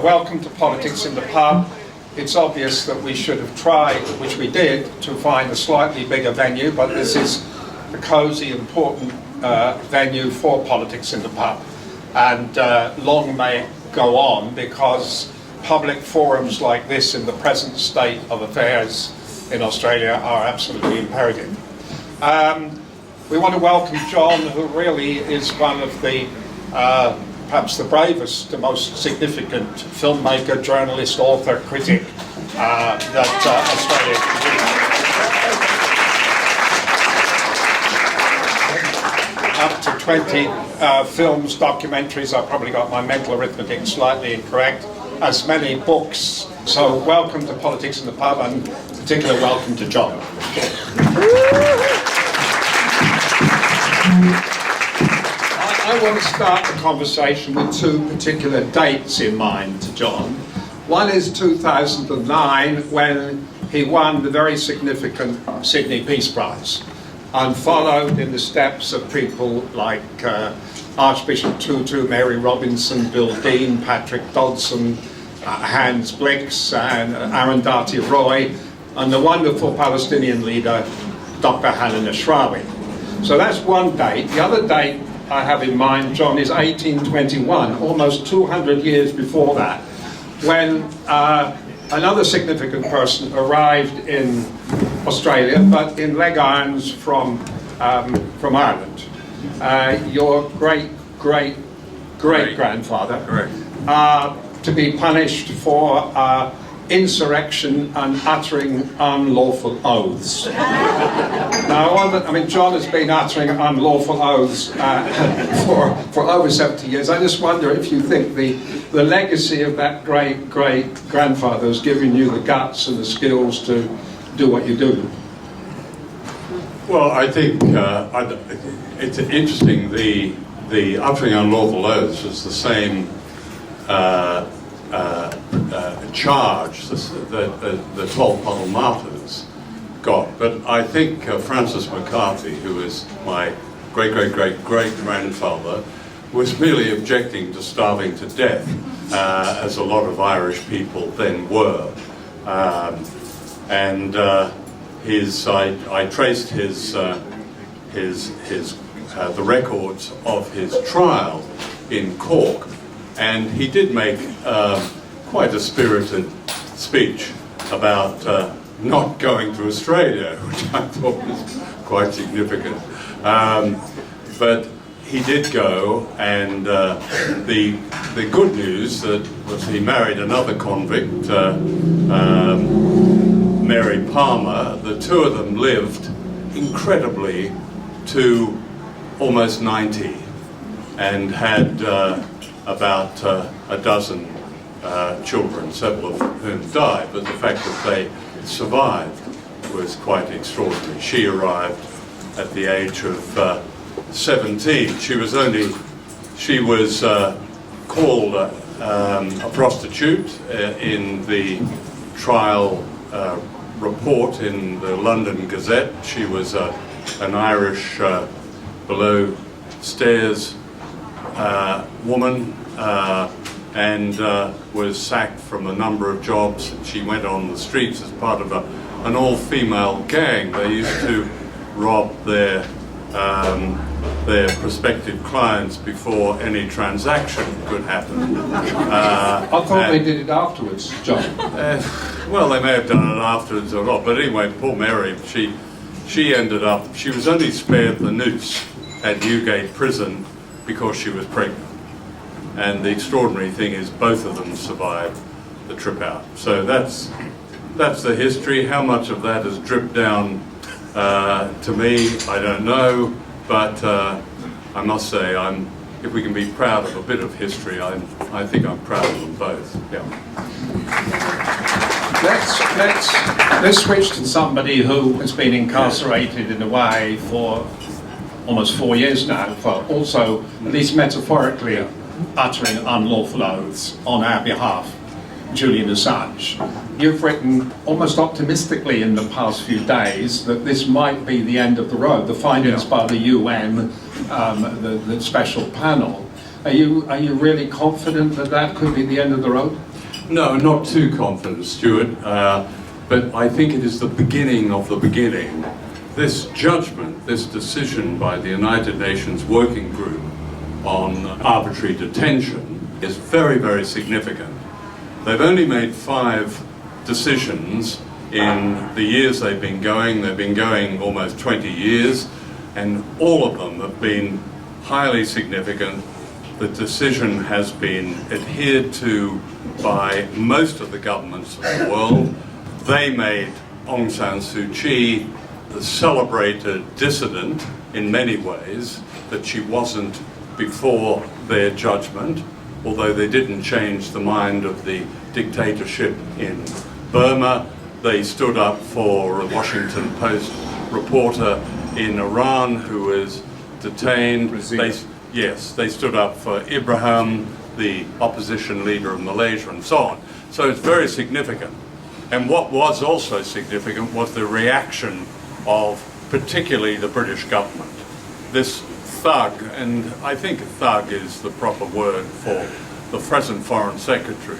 welcome to Politics in the Pub. It's obvious that we should have tried, which we did, to find a slightly bigger venue, but this is a cosy, important venue for Politics in the Pub. And long may it go on, because public forums like this in the present state of affairs in Australia are absolutely imperative. We want to welcome John, who really is one of the perhaps the bravest, the most significant filmmaker, journalist, author, critic that Australia has produced. Up to 20 films, documentaries. I've probably got my mental arithmetic slightly incorrect. As many books. So welcome to Politics in the Pub, and particular welcome to John. I want to start the conversation with two particular dates in mind, John. One is 2009, when he won the very significant Sydney Peace Prize, and followed in the steps of people like Archbishop Tutu, Mary Robinson, Bill Dean, Patrick Dodson, Hans Blix, and Arundhati Roy, and the wonderful Palestinian leader, Dr. Hanan Ashrawi. So that's one date. The other date I have in mind, John, is 1821, almost 200 years before that, when another significant person arrived in Australia, but in leg irons from Ireland. Your great-great-great-grandfather, to be punished for insurrection and uttering unlawful oaths. Now, I mean, John has been uttering unlawful oaths for over 70 years. I just wonder if you think the legacy of that great-great-grandfather has given you the guts and the skills to do what you do. Well, I think it's interesting. The uttering unlawful oaths is the same charge that the 12 Bottle Martyrs got. But I think Francis McCarthy, who is my great-great-great-great-grandfather, was merely objecting to starving to death, as a lot of Irish people then were. I traced the records of his trial in Cork, and he did make quite a spirited speech about not going to Australia, which I thought was quite significant. But he did go, and the good news was he married another convict, Mary Palmer. The two of them lived incredibly to almost 90, and had about a dozen children, several of whom died, but the fact that they survived was quite extraordinary. She arrived at the age of 17. She was called a prostitute in the trial report in the London Gazette. She was an Irish below stairs woman, and was sacked from a number of jobs. She went on the streets as part of an all-female gang. They used to rob their prospective clients before any transaction could happen. I thought they did it afterwards, John. Well, they may have done it afterwards or not, but anyway, poor Mary, she was only spared the noose at Newgate Prison because she was pregnant. And the extraordinary thing is both of them survived the trip out. So that's the history. How much of that has dripped down to me, I don't know, but I must say, if we can be proud of a bit of history, I think I'm proud of them both. Yeah. Let's switch to somebody who has been incarcerated in a way for almost 4 years now, for also, at least metaphorically, uttering unlawful oaths on our behalf, Julian Assange. You've written almost optimistically in the past few days that this might be the end of the road, the findings by the UN, the special panel. Are you really confident that that could be the end of the road? No, not too confident, Stuart, but I think it is the beginning of the beginning. This judgment, this decision by the United Nations Working Group on arbitrary detention is very, very significant. They've only made 5 decisions in the years they've been going. They've been going almost 20 years, and all of them have been highly significant. The decision has been adhered to by most of the governments of the world. They made Aung San Suu Kyi the celebrated dissident in many ways, that she wasn't before their judgment, although they didn't change the mind of the dictatorship in Burma. They stood up for a Washington Post reporter in Iran who was detained. They stood up for Ibrahim, the opposition leader of Malaysia, and so on. So it's very significant. And what was also significant was the reaction of particularly the British government. This thug, and I think thug is the proper word for the present Foreign Secretary,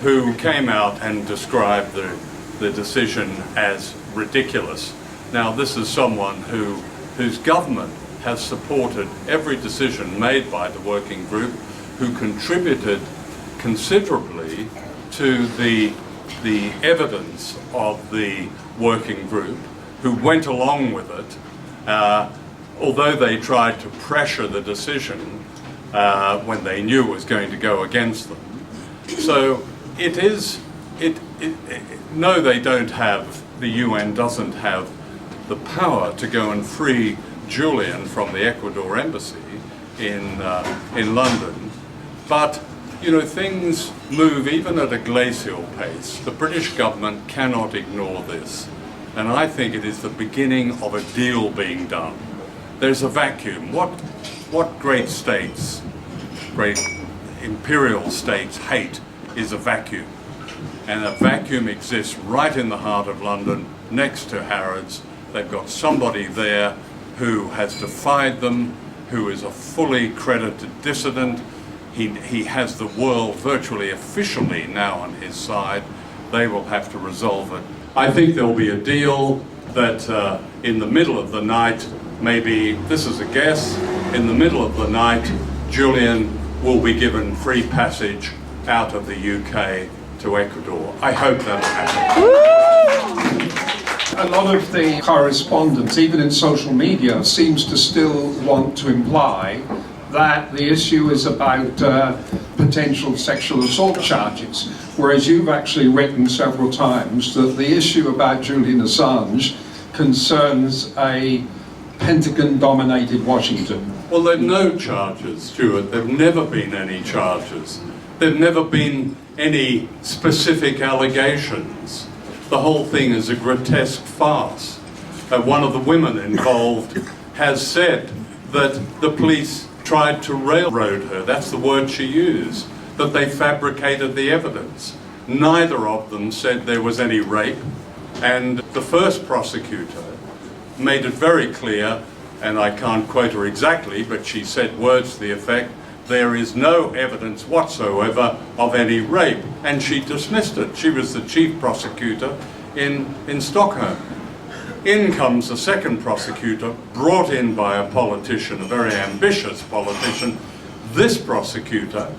who came out and described the decision as ridiculous. Now, this is someone whose government has supported every decision made by the working group, who contributed considerably to the evidence of the working group, who went along with it, although they tried to pressure the decision when they knew it was going to go against them. So no, they don't have, the UN doesn't have the power to go and free Julian from the Ecuador embassy in London, but you know, things move even at a glacial pace. The British government cannot ignore this, and I think it is the beginning of a deal being done. There's a vacuum. What great states, great imperial states hate is a vacuum, and a vacuum exists right in the heart of London, next to Harrods. They've got somebody there who has defied them, who is a fully credited dissident. He has the world virtually officially now on his side. They will have to resolve it. I think there'll be a deal that in the middle of the night, maybe, this is a guess, in the middle of the night, Julian will be given free passage out of the UK to Ecuador. I hope that'll happen. A lot of the correspondence, even in social media, seems to still want to imply that the issue is about potential sexual assault charges, whereas you've actually written several times that the issue about Julian Assange concerns a Pentagon-dominated Washington. Well, there are no charges, Stuart. There have never been any charges. There have never been any specific allegations. The whole thing is a grotesque farce. One of the women involved has said that the police tried to railroad her. That's the word she used, that they fabricated the evidence. Neither of them said there was any rape, and the first prosecutor made it very clear, and I can't quote her exactly, but she said words to the effect, there is no evidence whatsoever of any rape, and she dismissed it. She was the chief prosecutor in Stockholm. In comes the second prosecutor, brought in by a politician, a very ambitious politician. This prosecutor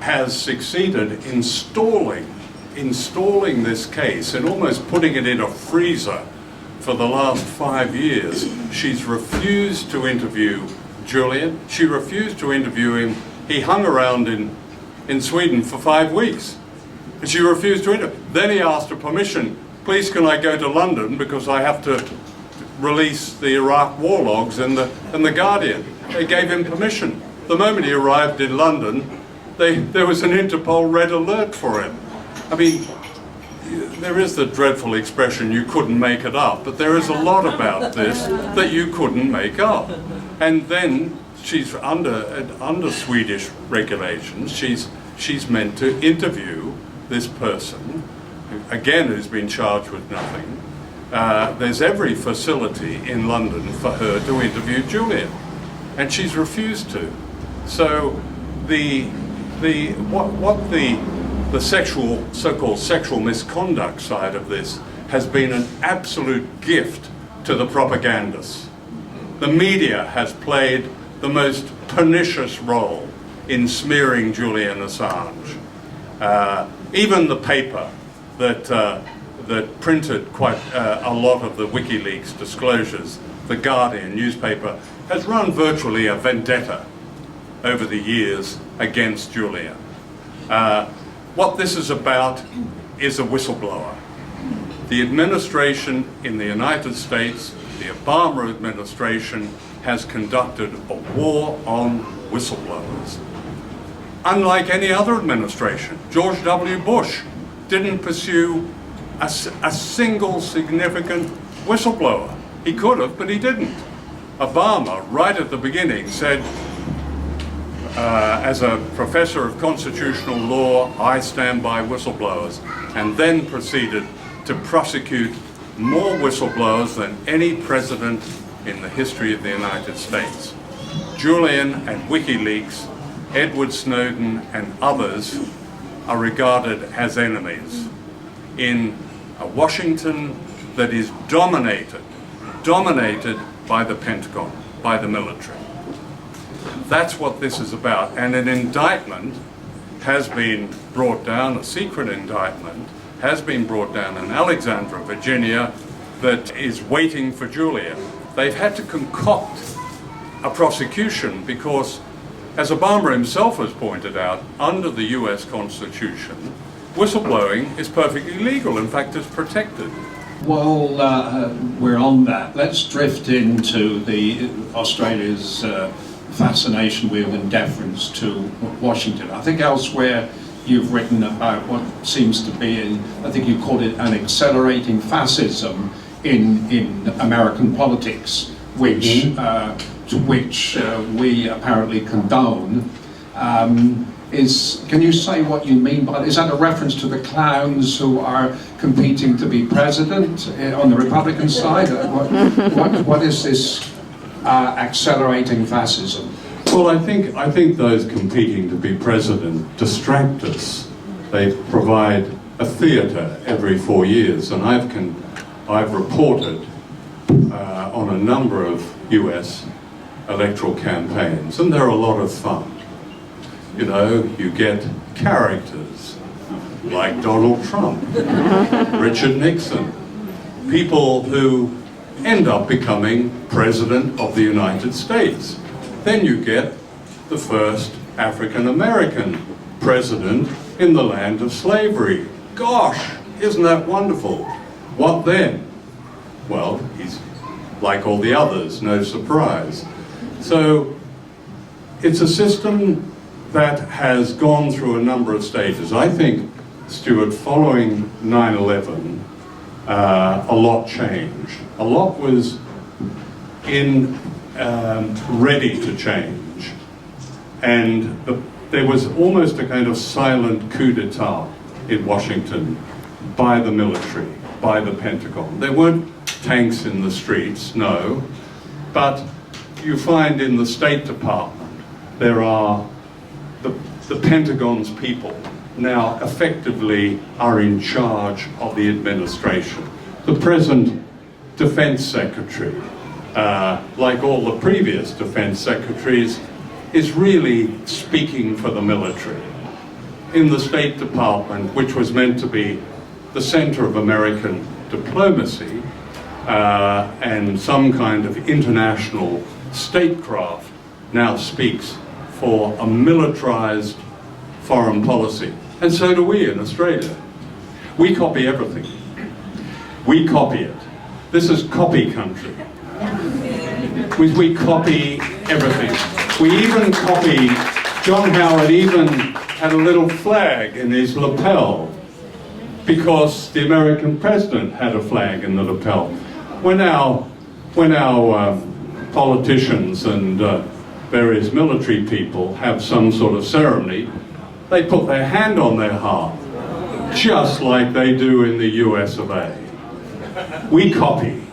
has succeeded in stalling this case and almost putting it in a freezer for the last 5 years. She's refused to interview Julian. She refused to interview him. He hung around in Sweden for 5 weeks. And she refused to interview. Then he asked her permission. Please, can I go to London because I have to release the Iraq war logs and the Guardian. They gave him permission. The moment he arrived in London, there was an Interpol red alert for him. I mean, there is the dreadful expression, you couldn't make it up, but there is a lot about this that you couldn't make up. And then she's under Swedish regulations, she's meant to interview this person, again, who's been charged with nothing. There's every facility in London for her to interview Julian, and she's refused to. So what the the so-called sexual misconduct side of this has been an absolute gift to the propagandists. The media has played the most pernicious role in smearing Julian Assange. Even the paper that printed quite a lot of the WikiLeaks disclosures, the Guardian newspaper, has run virtually a vendetta over the years against Julian. What this is about is a whistleblower. The administration in the United States, the Obama administration, has conducted a war on whistleblowers. Unlike any other administration, George W. Bush didn't pursue a single significant whistleblower. He could have, but he didn't. Obama, right at the beginning, said, as a professor of constitutional law, I stand by whistleblowers, and then proceeded to prosecute more whistleblowers than any president in the history of the United States. Julian and WikiLeaks, Edward Snowden and others are regarded as enemies in a Washington that is dominated by the Pentagon, by the military. That's what this is about, and an indictment has been brought down, a secret indictment has been brought down in Alexandria, Virginia, that is waiting for Julian. They've had to concoct a prosecution because, as Obama himself has pointed out, under the US Constitution, whistleblowing is perfectly legal. In fact, it's protected. While we're on that, let's drift into the Australia's fascination with and deference to Washington. I think elsewhere you've written about what seems to be, I think you called it an accelerating fascism in American politics, which we apparently condone. Can you say what you mean by that? Is that a reference to the clowns who are competing to be president on the Republican side? What is this accelerating fascism? Well, I think those competing to be president distract us. They provide a theatre every 4 years, and I've reported on a number of US electoral campaigns, and they're a lot of fun. You know, you get characters like Donald Trump, Richard Nixon, people who end up becoming President of the United States. Then you get the first African-American president in the land of slavery. Gosh, isn't that wonderful? What then? Well, he's like all the others, no surprise. So it's a system that has gone through a number of stages. I think, Stuart, following 9/11, a lot changed. A lot was ready to change. And there was almost a kind of silent coup d'etat in Washington by the military, by the Pentagon. There weren't tanks in the streets, no, but you find in the State Department there are the Pentagon's people now effectively are in charge of the administration. The present Defense Secretary, like all the previous Defense Secretaries, is really speaking for the military. In the State Department, which was meant to be the center of American diplomacy and some kind of international statecraft, now speaks for a militarized foreign policy. And so do we in Australia. We copy everything. We copy it. This is copy country. We copy everything. We even copy, John Howard even had a little flag in his lapel because the American president had a flag in the lapel. When our politicians and various military people have some sort of ceremony, they put their hand on their heart, just like they do in the US of A. We copy.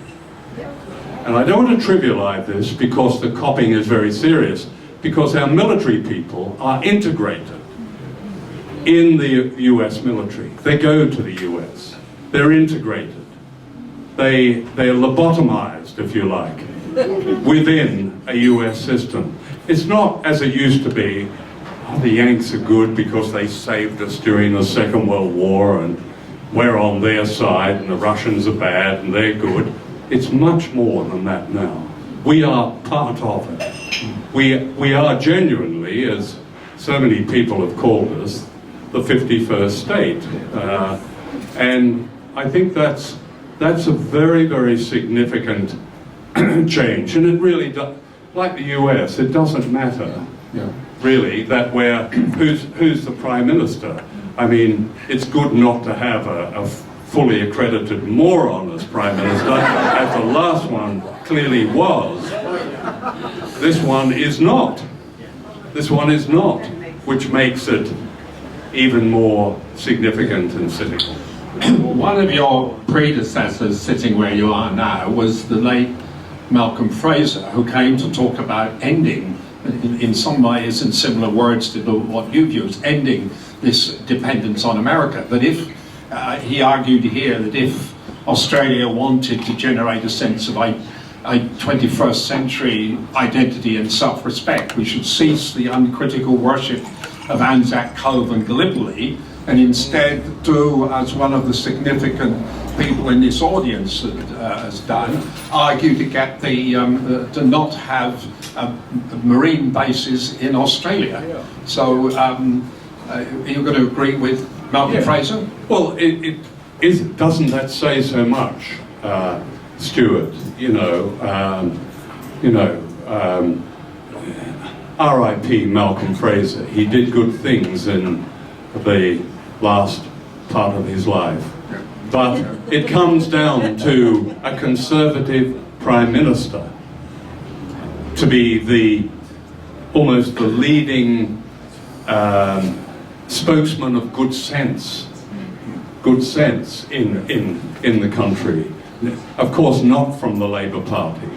And I don't want to trivialize this because the copying is very serious, because our military people are integrated. in the US military. They go to the US. They're integrated. They're lobotomized, if you like, within a US system. It's not as it used to be, oh, the Yanks are good because they saved us during the Second World War and we're on their side and the Russians are bad and they're good. It's much more than that now. We are part of it. We are genuinely, as so many people have called us, the 51st state. And I think that's a very, very significant change. And it really does, like the US, it doesn't matter, really, that who's the Prime Minister. I mean, it's good not to have a fully accredited moron as Prime Minister, as the last one clearly was. This one is not. This one is not, which makes it even more significant and cynical. One of your predecessors sitting where you are now was the late Malcolm Fraser, who came to talk about ending, in some ways in similar words to what you've used, ending this dependence on America. That if, he argued here, that if Australia wanted to generate a sense of a 21st century identity and self-respect, we should cease the uncritical worship of Anzac Cove and Gallipoli, and instead do, as one of the significant people in this audience has done, argue to get the to not have marine bases in Australia. So, are you going to agree with Malcolm Fraser? Well, doesn't that say so much, Stuart? R.I.P. Malcolm Fraser. He did good things in the last part of his life. But it comes down to a Conservative Prime Minister to be almost the leading spokesman of good sense in the country. Of course, not from the Labour Party.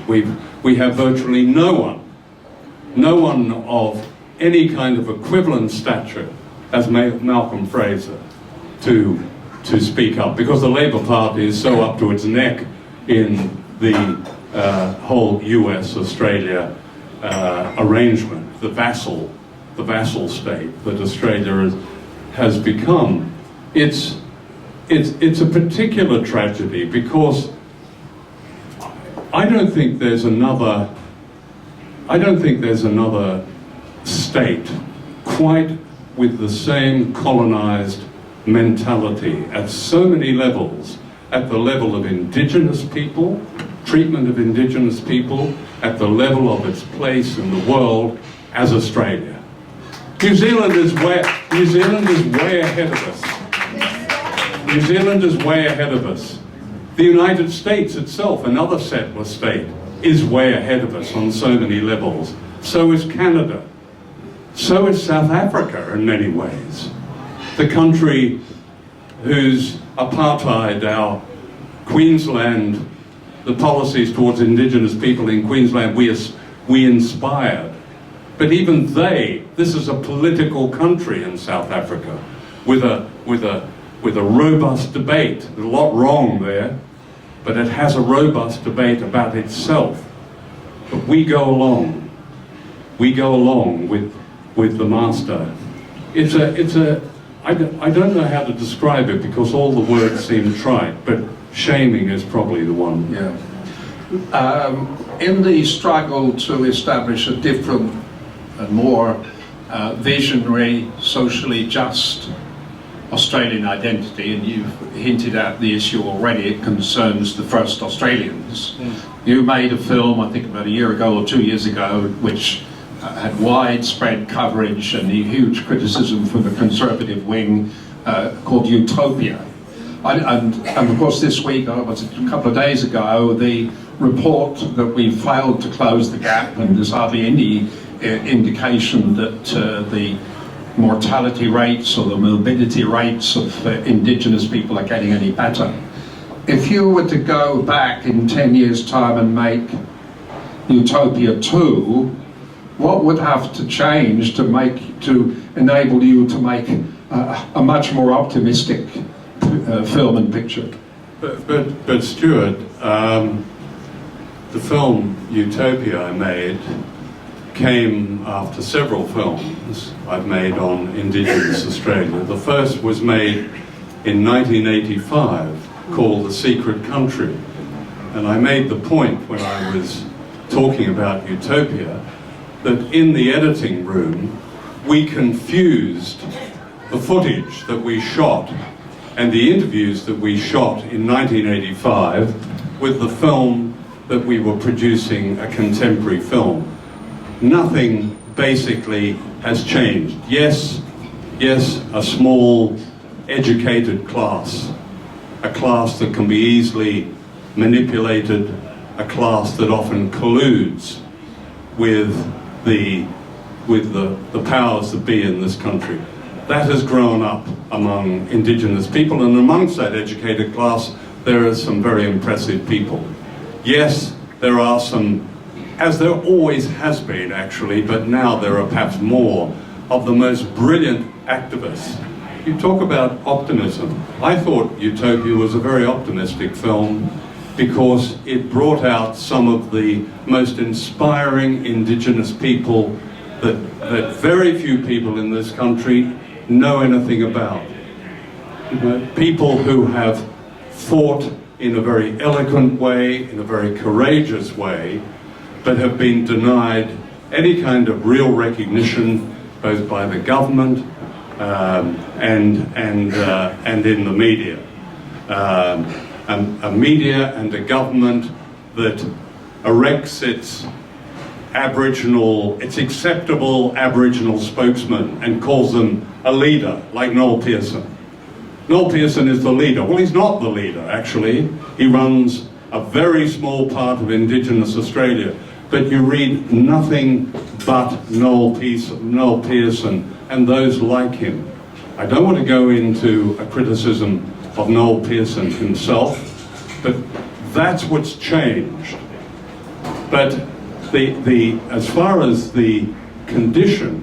We have virtually no one of any kind of equivalent stature as Malcolm Fraser to speak up, because the Labour Party is so up to its neck in the whole US-Australia arrangement, the vassal state that Australia has become. It's a particular tragedy because I don't think there's another state quite with the same colonized mentality at so many levels, at the level of Indigenous people, treatment of Indigenous people, at the level of its place in the world as Australia. New Zealand is way ahead of us. New Zealand is way ahead of us. The United States itself, another settler state, is way ahead of us on so many levels. So is Canada. So is South Africa in many ways. The country whose apartheid, our Queensland, the policies towards Indigenous people in Queensland, we inspired. But even this is a political country in South Africa with a robust debate. There's a lot wrong there, but it has a robust debate about itself. But we go along with the master. I don't know how to describe it because all the words seem trite, but shaming is probably the one. Yeah. In the struggle to establish a different and more visionary, socially just Australian identity, and you've hinted at the issue already, it concerns the first Australians. You made a film, I think about a year ago or 2 years ago, which had widespread coverage and huge criticism from the conservative wing, called Utopia. And of course this week, was it a couple of days ago, the report that we failed to close the gap, and there's hardly any indication that the mortality rates or the morbidity rates of Indigenous people are getting any better. If you were to go back in 10 years' time and make Utopia 2, what would have to change to enable you to make a much more optimistic film and picture. But Stuart, the film Utopia I made came after several films I've made on Indigenous Australia. The first was made in 1985 called The Secret Country. And I made the point when I was talking about Utopia that in the editing room we confused the footage that we shot and the interviews that we shot in 1985 with the film that we were producing, a contemporary film. Nothing basically has changed. Yes, a small educated class, a class that can be easily manipulated, a class that often colludes with the powers that be in this country. That has grown up among Indigenous people, and amongst that educated class there are some very impressive people. Yes, there are some, as there always has been actually, but now there are perhaps more, of the most brilliant activists. You talk about optimism. I thought Utopia was a very optimistic film because it brought out some of the most inspiring Indigenous people that very few people in this country know anything about. You know, people who have fought in a very eloquent way, in a very courageous way, but have been denied any kind of real recognition, both by the government and in the media. A media and a government that erects its acceptable Aboriginal spokesman and calls them a leader, like Noel Pearson. Noel Pearson is the leader. Well, he's not the leader, actually. He runs a very small part of Indigenous Australia, but you read nothing but Noel Pearson and those like him. I don't want to go into a criticism of Noel Pearson himself, but that's what's changed. But as far as the condition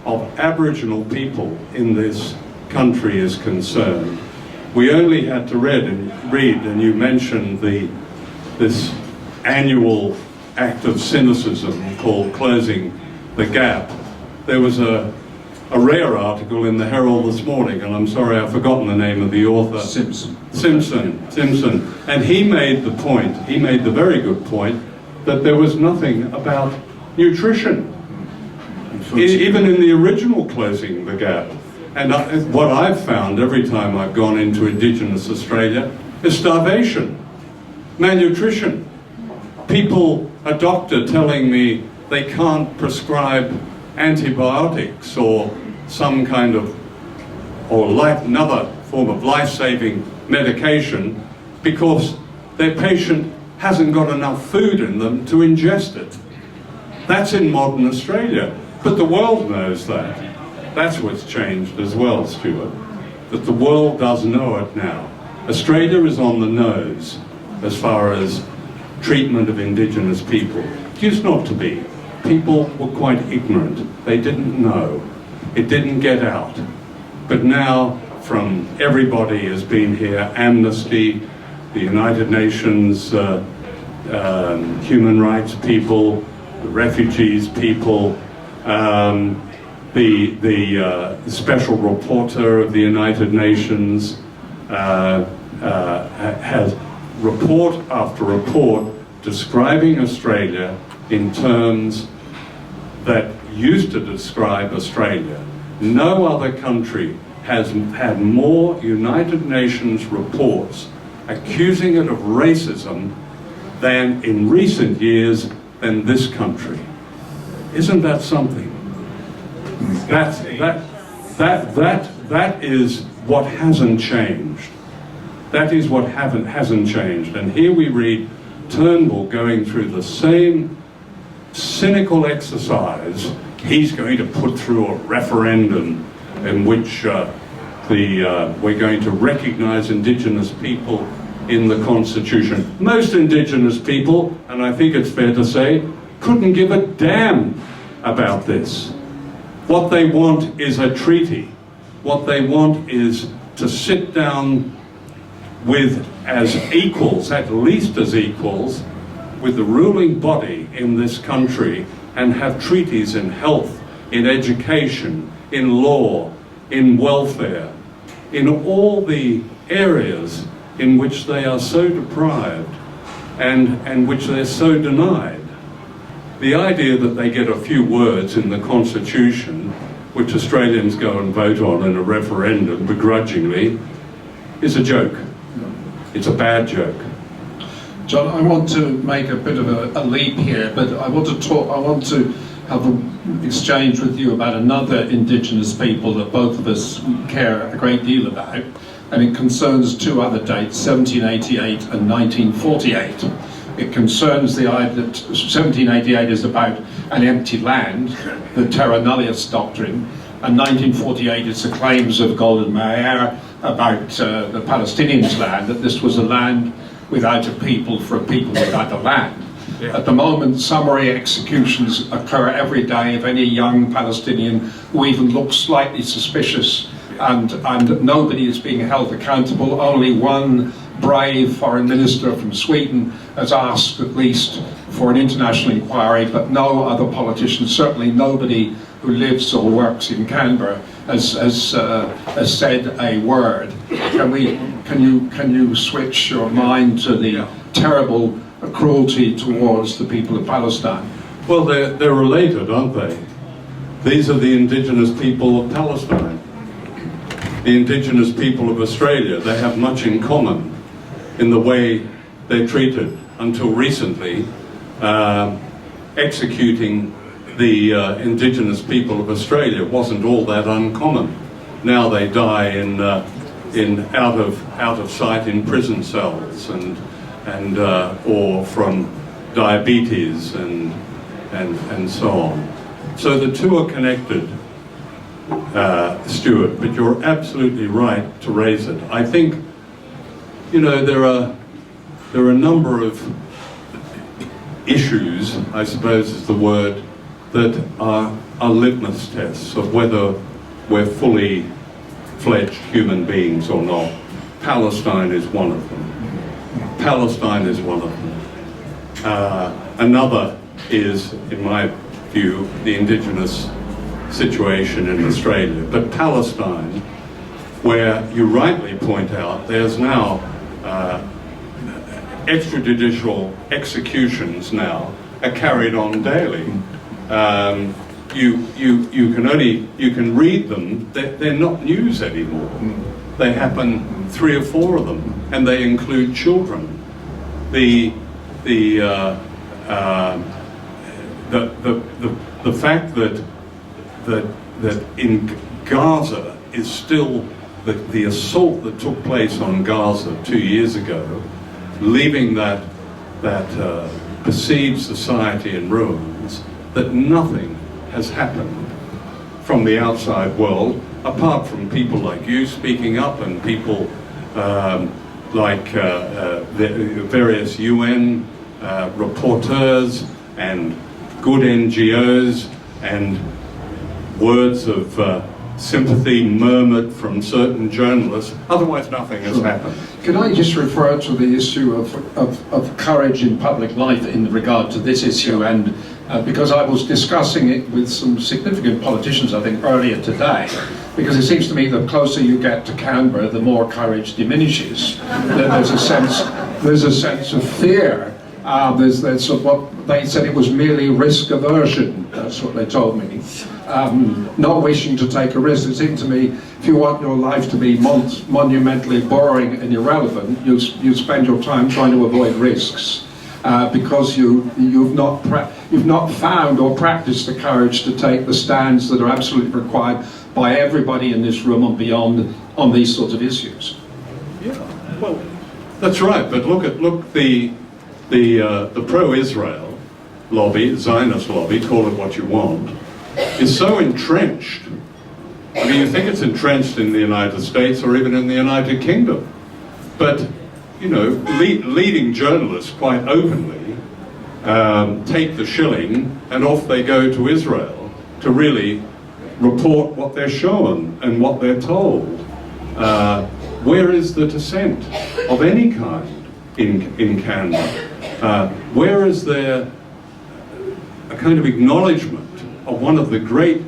of Aboriginal people in this country is concerned, we only had to read, and you mentioned this annual act of cynicism called Closing the Gap. There was a rare article in the Herald this morning, and I'm sorry I've forgotten the name of the author. Simpson. And he made the very good point, that there was nothing about nutrition, even in the original Closing the Gap. And what I've found every time I've gone into Indigenous Australia is starvation, malnutrition. People, a doctor telling me they can't prescribe antibiotics or some kind of, another form of life-saving medication because their patient hasn't got enough food in them to ingest it. That's in modern Australia, but the world knows that. That's what's changed as well, Stuart, that the world does know it now. Australia is on the nose as far as treatment of Indigenous people. It used not to be. People were quite ignorant. They didn't know. It didn't get out. But now, from everybody has been here, Amnesty, the United Nations, human rights people, the refugees people, the special rapporteur of the United Nations has report after report describing Australia in terms that used to describe Australia. No other country has had more United Nations reports accusing it of racism than in recent years than this country. Isn't that something? That is what hasn't changed. That is what hasn't changed. And here we read Turnbull going through the same cynical exercise. He's going to put through a referendum in which we're going to recognise Indigenous people in the Constitution. Most Indigenous people, and I think it's fair to say, couldn't give a damn about this. What they want is a treaty. What they want is to sit down with, as equals, at least as equals, with the ruling body in this country and have treaties in health, in education, in law, in welfare, in all the areas in which they are so deprived and which they're so denied. The idea that they get a few words in the Constitution, which Australians go and vote on in a referendum begrudgingly, is a joke. It's a bad joke. John, I want to make a bit of a leap here, but I want to have an exchange with you about another Indigenous people that both of us care a great deal about, and it concerns two other dates, 1788 and 1948. It concerns the idea that 1788 is about an empty land, the terra nullius doctrine, and 1948 is the claims of Golden Meir about the Palestinians' land, that this was a land without a people for a people without a land. Yeah. At the moment, summary executions occur every day of any young Palestinian who even looks slightly suspicious, and nobody is being held accountable. Only one brave foreign minister from Sweden has asked at least for an international inquiry, but no other politician, certainly nobody who lives or works in Canberra, has said a word. Can you switch your mind to the terrible cruelty towards the people of Palestine? Well, they're related, aren't they? These are the indigenous people of Palestine. The indigenous people of Australia. They have much in common in the way they're treated. Until recently, executing the indigenous people of Australia wasn't all that uncommon. Now they die in out of sight in prison cells and or from diabetes and so on. So the two are connected, Stuart. But you're absolutely right to raise it. I think, you know, there are a number of issues, I suppose is the word, that are litmus tests of whether we're fully fledged human beings or not. Palestine is one of them. Palestine is one of them. Another is, in my view, the indigenous situation in Australia. But Palestine, where you rightly point out, there's now extrajudicial executions now are carried on daily. You can read them. They're not news anymore. They happen, 3 or 4 of them, and they include children. The fact that in Gaza is still the assault that took place on Gaza 2 years ago, leaving that besieged society in ruins, that nothing has happened from the outside world, apart from people like you speaking up and people like the various UN reporters and good NGOs, and words of sympathy murmured from certain journalists. Otherwise nothing has happened. Can I just refer to the issue of courage in public life in regard to this issue, and because I was discussing it with some significant politicians, I think, earlier today, because it seems to me the closer you get to Canberra, the more courage diminishes. There's a sense of fear. There's what they said, it was merely risk aversion. That's what they told me. Not wishing to take a risk. It seemed to me, if you want your life to be monumentally boring and irrelevant, you spend your time trying to avoid risks, because you've not found or practiced the courage to take the stands that are absolutely required by everybody in this room and beyond on these sorts of issues. Yeah, well, that's right. But look the pro-Israel lobby, Zionist lobby, call it what you want, is so entrenched. I mean, you think it's entrenched in the United States or even in the United Kingdom. But, you know, leading journalists quite openly take the shilling and off they go to Israel to really report what they're shown and what they're told. Where is the dissent of any kind in Canada? Where is there a kind of acknowledgement of one of the great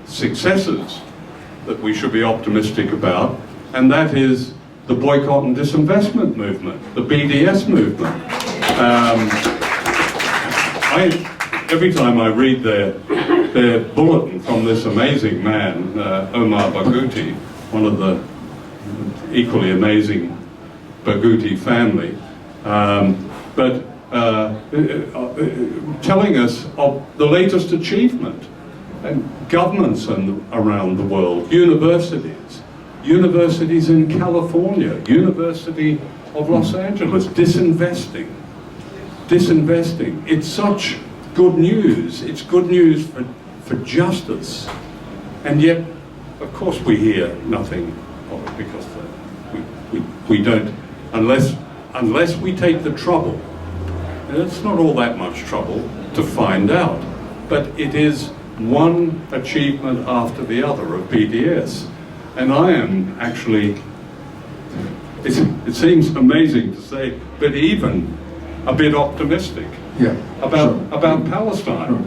successes that we should be optimistic about, and that is the boycott and disinvestment movement, the BDS movement. Every time I read their bulletin from this amazing man, Omar Barghouti, one of the equally amazing Barghouti family, but telling us of the latest achievement, and governments around the world, universities in California, University of Los Angeles, disinvesting. It's such good news. It's good news for justice. And yet, of course, we hear nothing of it because we don't, unless we take the trouble. And it's not all that much trouble to find out, but it is one achievement after the other of BDS. And I am actually, it seems amazing to say, but even a bit optimistic about Palestine. Sure.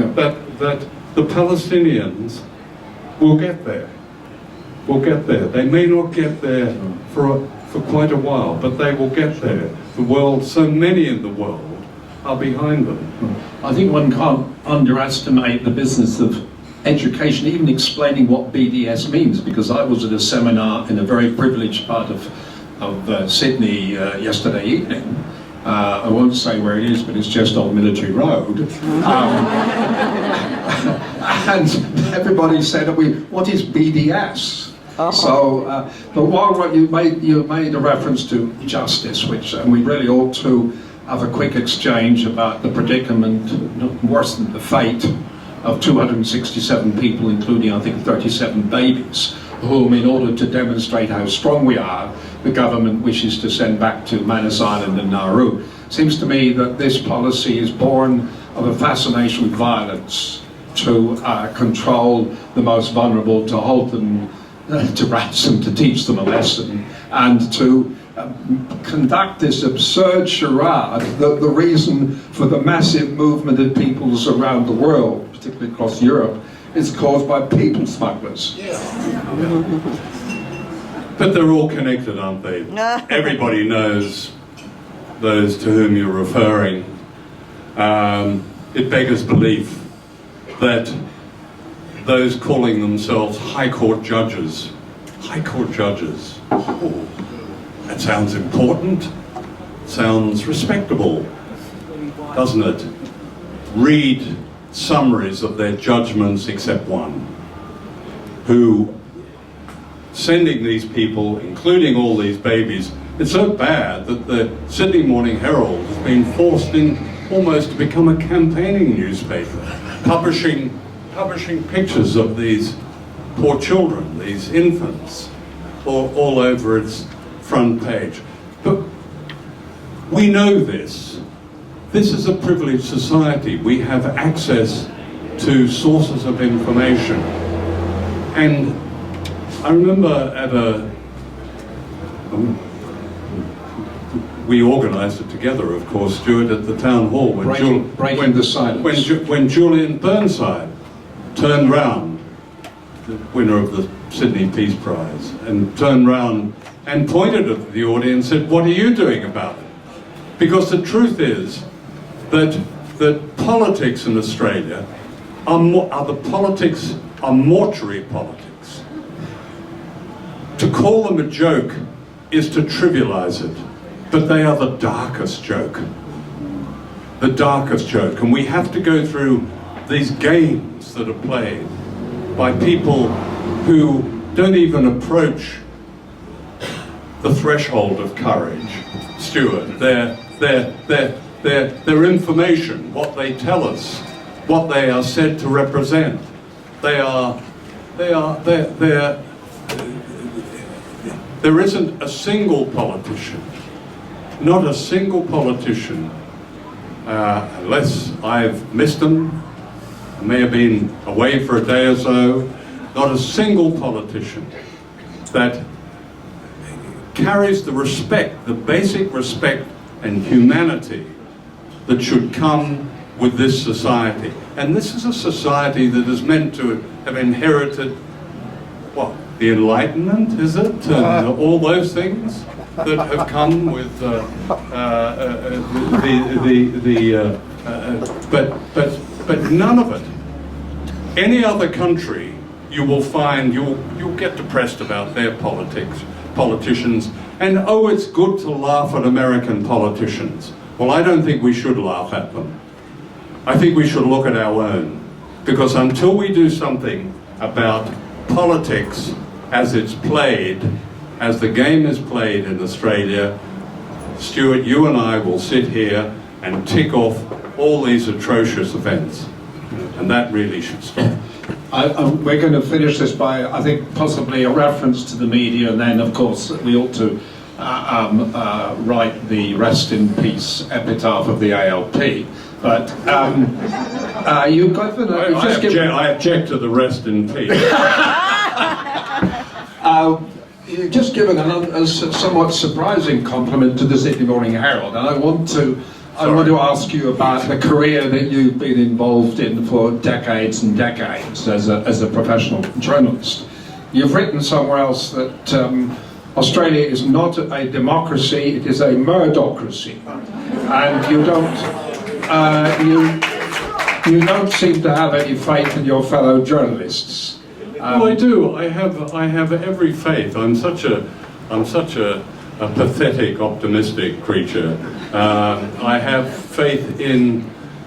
Yeah. That the Palestinians will get there. They may not get there for quite a while, but they will get there. The world, so many in the world, are behind them. I think one can't underestimate the business of education, even explaining what BDS means, because I was at a seminar in a very privileged part of Sydney yesterday evening. I won't say where it is, but it's just on Military Road. And everybody said, what is BDS? So, but while you made a reference to justice, which and we really ought to have a quick exchange about the predicament, worse than the fate, of 267 people, including I think 37 babies, whom, in order to demonstrate how strong we are, the government wishes to send back to Manus Island and Nauru. Seems to me that this policy is born of a fascination with violence to control the most vulnerable, to hold them to ransom, to teach them a lesson, and to conduct this absurd charade that the reason for the massive movement of peoples around the world, particularly across Europe, is caused by people smugglers. Yeah. But they're all connected, aren't they? Everybody knows those to whom you're referring. It beggars belief that those calling themselves High Court judges, oh, that sounds important, sounds respectable, doesn't it? Read summaries of their judgments, except one, who, sending these people, including all these babies, it's so bad that the Sydney Morning Herald has been forced in almost to become a campaigning newspaper, publishing pictures of these poor children, these infants, all over its front page. But we know this. This is a privileged society. We have access to sources of information. And I remember we organised it together, of course, Stuart, at the town hall when Julian Burnside turned round, the winner of the Sydney Peace Prize, and turned round and pointed at the audience and said, "What are you doing about it?" Because the truth is that politics in Australia are mortuary politics. To call them a joke is to trivialise it, but they are the darkest joke. The darkest joke. And we have to go through these games that are played by people who don't even approach the threshold of courage. Stuart, their information, what they tell us, what they are said to represent, there isn't a single politician, not a single politician, unless I've missed them, I may have been away for a day or so, not a single politician that carries the respect, the basic respect and humanity that should come with this society. And this is a society that is meant to have inherited, what, the Enlightenment, is it? And all those things that have come with but none of it. Any other country, you will find, you'll get depressed about their politicians, and oh, it's good to laugh at American politicians. Well, I don't think we should laugh at them. I think we should look at our own, because until we do something about politics as it's played, as the game is played in Australia, Stuart, you and I will sit here and tick off all these atrocious events, and that really should stop. We're going to finish this by, I think, possibly a reference to the media, and then, of course, we ought to write the rest in peace epitaph of the ALP. But you've got I object to the rest in peace. You've just given a somewhat surprising compliment to the Sydney Morning Herald, and I want to ask you about the career that you've been involved in for decades and decades as a professional journalist. You've written somewhere else that Australia is not a democracy, it is a murdocracy, and you don't seem to have any faith in your fellow journalists. Well, I do. I have every faith. I'm such a pathetic, optimistic creature. I have faith in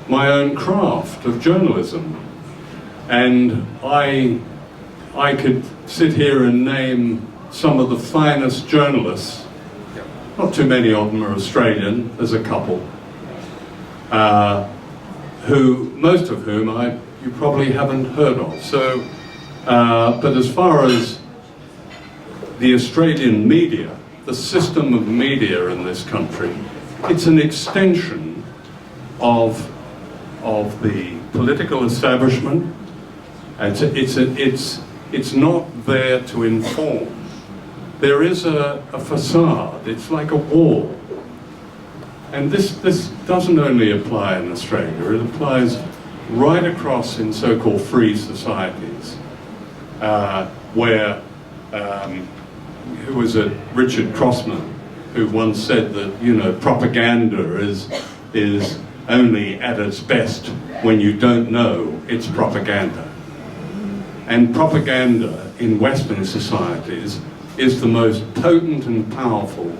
my own craft of journalism, and I could sit here and name some of the finest journalists. Not too many of them are Australian. There's a couple, most of whom you probably haven't heard of. So. But as far as the Australian media, the system of media in this country, it's an extension of the political establishment. It's not there to inform. There is a facade. It's like a wall. And this doesn't only apply in Australia. It applies right across in so-called free societies. Where, who was it, Richard Crossman, who once said that, propaganda is only at its best when you don't know it's propaganda. And propaganda in Western societies is the most potent and powerful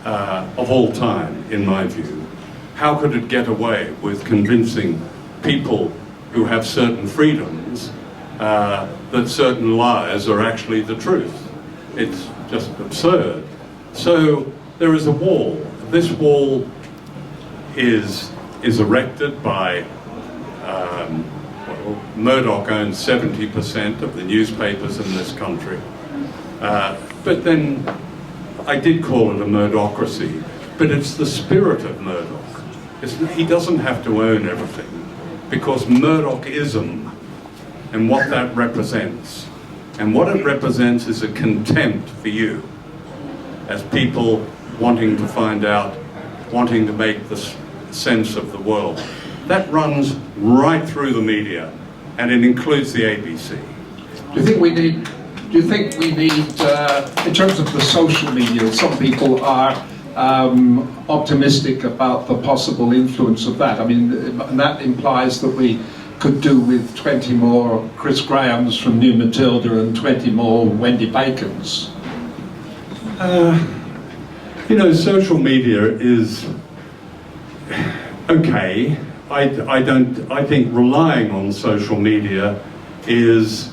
of all time, in my view. How could it get away with convincing people who have certain freedoms that certain lies are actually the truth? It's just absurd. So there is a wall. This wall is erected by, Murdoch owns 70% of the newspapers in this country. But then I did call it a murdocracy, but it's the spirit of Murdoch. He doesn't have to own everything, because Murdoch-ism and what that represents. And what it represents is a contempt for you as people wanting to find out, wanting to make the sense of the world. That runs right through the media, and it includes the ABC. Do you think we need, in terms of the social media, some people are optimistic about the possible influence of that? I mean, and that implies that we could do with 20 more Chris Grahams from New Matilda and 20 more Wendy Bacons. Social media is okay. I think relying on social media is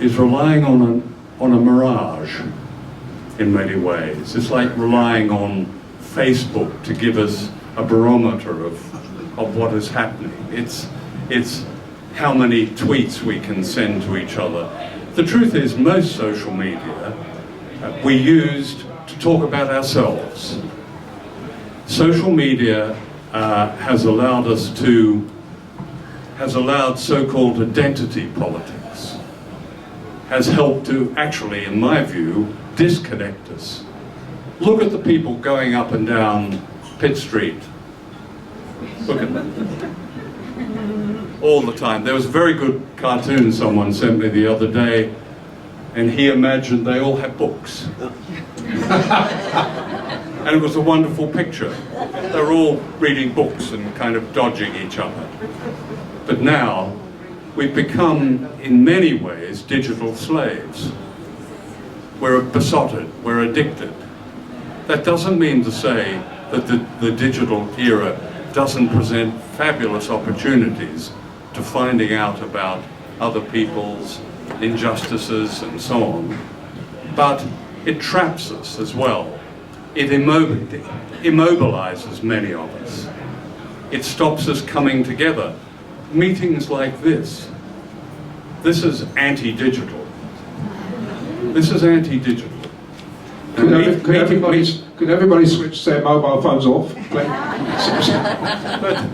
relying on a mirage in many ways. It's like relying on Facebook to give us a barometer of what is happening. It's how many tweets we can send to each other. The truth is, most social media we used to talk about ourselves. Social media has allowed us to has allowed so-called identity politics, has helped to actually, in my view, disconnect us. Look at the people going up and down Pitt Street. Look at them. All the time. There was a very good cartoon someone sent me the other day, and he imagined they all had books. And it was a wonderful picture. They're all reading books and kind of dodging each other. But now, we've become, in many ways, digital slaves. We're besotted, we're addicted. That doesn't mean to say that the digital era doesn't present fabulous opportunities to finding out about other people's injustices and so on. But it traps us as well. It immobilizes many of us. It stops us coming together. Meetings like this is anti-digital. This is anti-digital. Could everybody switch their mobile phones off? But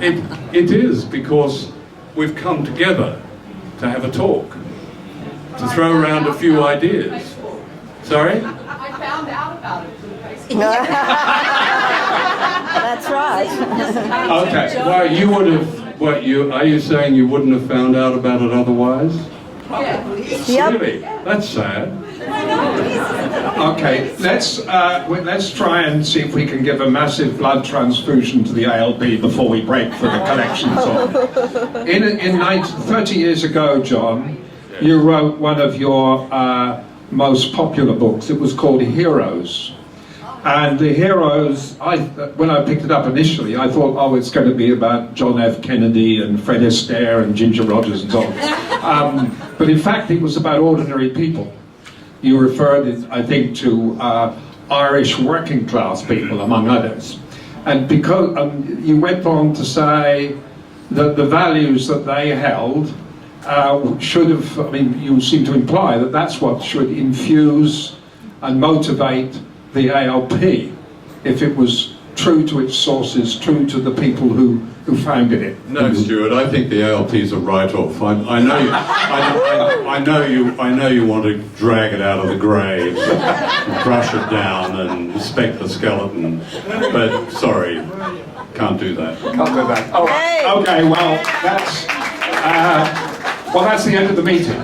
it is because we've come together to have a talk, to throw around a few ideas. Sorry? I found out about it through Facebook. That's right. Okay. Well, you would have. Are you saying you wouldn't have found out about it otherwise? Yep. Really? That's sad. Okay, let's try and see if we can give a massive blood transfusion to the ALP before we break for the collections on. 30 years ago, John, you wrote one of your most popular books. It was called Heroes. And the heroes, when I picked it up initially, I thought, oh, it's going to be about John F. Kennedy and Fred Astaire and Ginger Rogers and so on. But in fact, it was about ordinary people. You referred, I think, to Irish working class people, among others. And because you went on to say that the values that they held should have, you seem to imply that that's what should infuse and motivate the ALP, if it was true to its sources, true to the people who founded it. No, Stuart. I think the ALP's a write-off. I know you want to drag it out of the grave, brush it down, and respect the skeleton. But sorry, can't do that. Can't do that. Oh, okay. Well, that's the end of the meeting.